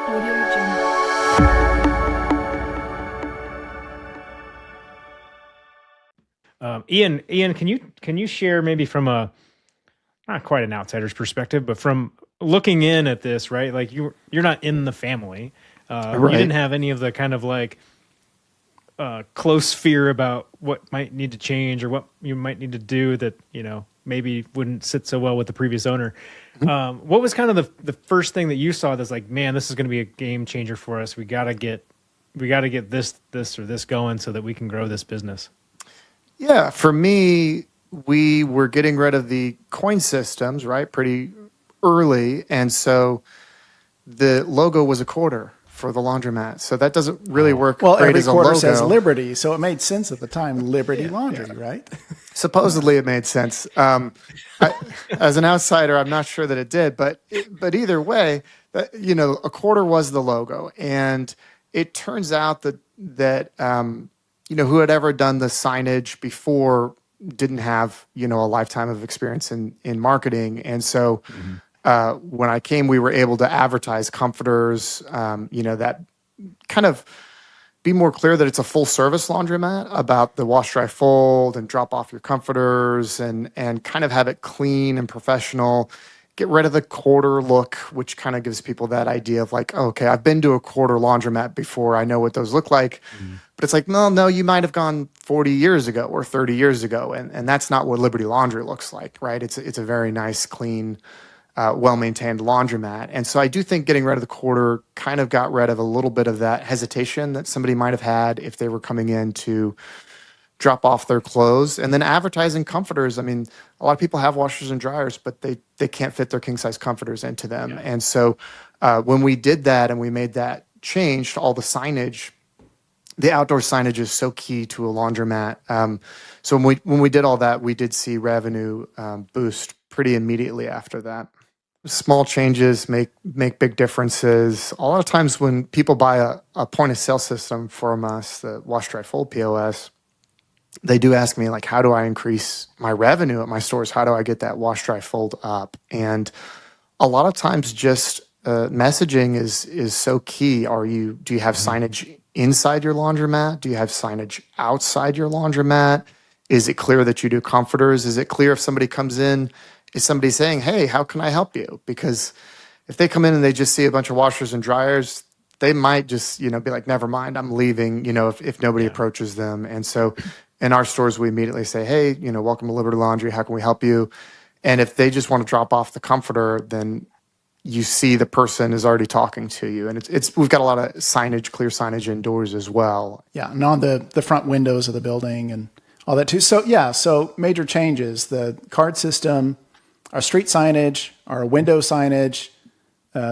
Audio Jungle. Ian, can you share maybe from a not quite an outsider's perspective, but from looking in at this, right? Like you're not in the family, you Right. didn't have any of the kind of like close fear about what might need to change or what you might need to do that maybe wouldn't sit so well with the previous owner. What was kind of the first thing that you saw that's like, man, this is going to be a game changer for us. We got to get this or this going so that we can grow this business. Yeah, for me, we were getting rid of the coin systems, right, pretty early. And so the logo was a quarter for the laundromat. So that doesn't really work Well, great every as a quarter logo. says Liberty, so it made sense at the time. Liberty Laundry, right? Supposedly it made sense. As an outsider, I'm not sure that it did, but either way, a quarter was the logo, and it turns out that who had ever done the signage before didn't have a lifetime of experience in marketing, and so when I came, we were able to advertise comforters, that kind of be more clear that it's a full service laundromat about the wash, dry, fold, and drop off your comforters, and kind of have it clean and professional. Get rid of the quarter look, which kind of gives people that idea of like, oh, okay, I've been to a quarter laundromat before. I know what those look like. But it's like, no, you might have gone 40 years ago or 30 years ago. And that's not what Liberty Laundry looks like, right? It's a very nice, clean, well-maintained laundromat. And so I do think getting rid of the quarter kind of got rid of a little bit of that hesitation that somebody might have had if they were coming in to drop off their clothes. And then advertising comforters. I mean, a lot of people have washers and dryers, but they can't fit their king-size comforters into them. Yeah. And so when we did that and we made that change to all the signage, the outdoor signage is so key to a laundromat. So when we did all that, we did see revenue boost pretty immediately after that. Small changes make big differences. A lot of times when people buy a point of sale system from us, the wash, dry, fold POS, they do ask me, like, how do I increase my revenue at my stores? How do I get that wash, dry, fold up? And a lot of times just messaging is so key. Do you have signage inside your laundromat? Do you have signage outside your laundromat? Is it clear that you do comforters? Is it clear if somebody comes in, is somebody saying, hey, how can I help you? Because if they come in and they just see a bunch of washers and dryers, they might just, be like, never mind, I'm leaving, if nobody approaches them. And so in our stores, we immediately say, hey, welcome to Liberty Laundry. How can we help you? And if they just want to drop off the comforter, then you see the person is already talking to you. And we've got a lot of signage, clear signage indoors as well. Yeah, and on the front windows of the building and all that too. So major changes, the card system, our street signage, our window signage,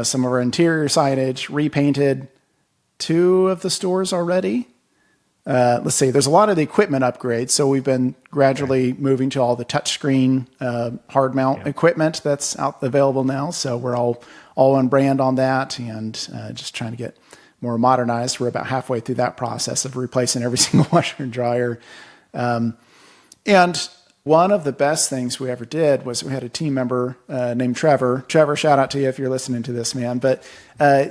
some of our interior signage, repainted 2 of the stores already. Let's see, there's a lot of the equipment upgrades. So we've been gradually moving to all the touchscreen hard mount equipment that's out available now. So we're all on brand on that, and just trying to get more modernized. We're about halfway through that process of replacing every single washer and dryer. And one of the best things we ever did was we had a team member named Trevor. Trevor, shout out to you if you're listening to this, man. But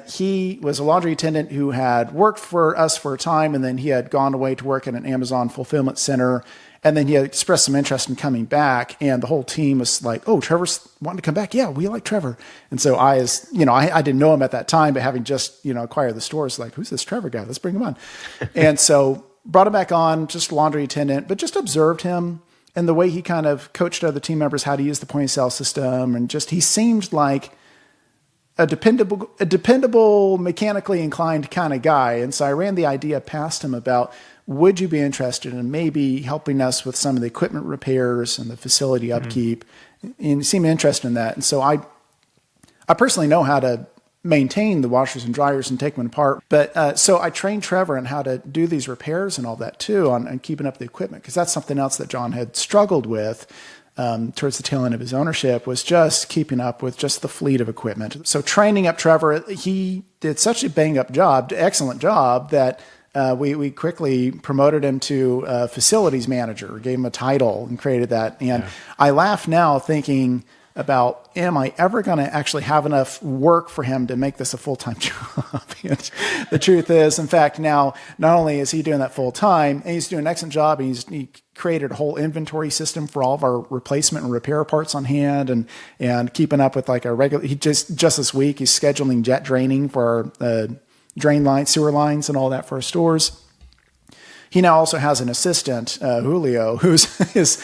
he was a laundry attendant who had worked for us for a time, and then he had gone away to work at an Amazon fulfillment center. And then he had expressed some interest in coming back, and the whole team was like, oh, Trevor's wanting to come back. Yeah, we like Trevor. And so I didn't know him at that time, but having just, acquired the stores, like, who's this Trevor guy? Let's bring him on. And so brought him back on, just laundry attendant, but just observed him and the way he kind of coached other team members how to use the point of sale system. And just, he seemed like a dependable, mechanically inclined kind of guy. And so I ran the idea past him about, would you be interested in maybe helping us with some of the equipment repairs and the facility upkeep? And he seemed interested in that. And so I personally know how to maintain the washers and dryers and take them apart. But so I trained Trevor on how to do these repairs and all that too, on keeping up the equipment, because that's something else that John had struggled with towards the tail end of his ownership, was just keeping up with just the fleet of equipment. So training up Trevor, he did such a excellent job that we quickly promoted him to facilities manager, gave him a title and created that. And I laugh now thinking, about, am I ever going to actually have enough work for him to make this a full-time job? And the truth is, in fact, now not only is he doing that full-time, and he's doing an excellent job, and he created a whole inventory system for all of our replacement and repair parts on hand, and keeping up with like a regular. He just this week he's scheduling jet draining for our drain lines, sewer lines, and all that for our stores. He now also has an assistant, Julio, who's his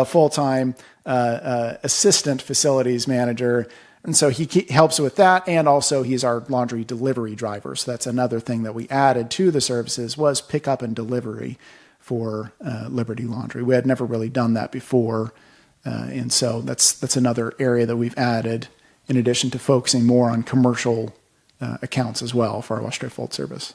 full-time assistant facilities manager. And so he helps with that. And also he's our laundry delivery driver. So that's another thing that we added to the services was pickup and delivery for Liberty Laundry. We had never really done that before. And so that's another area that we've added in addition to focusing more on commercial accounts as well for our wash, dry, fold service.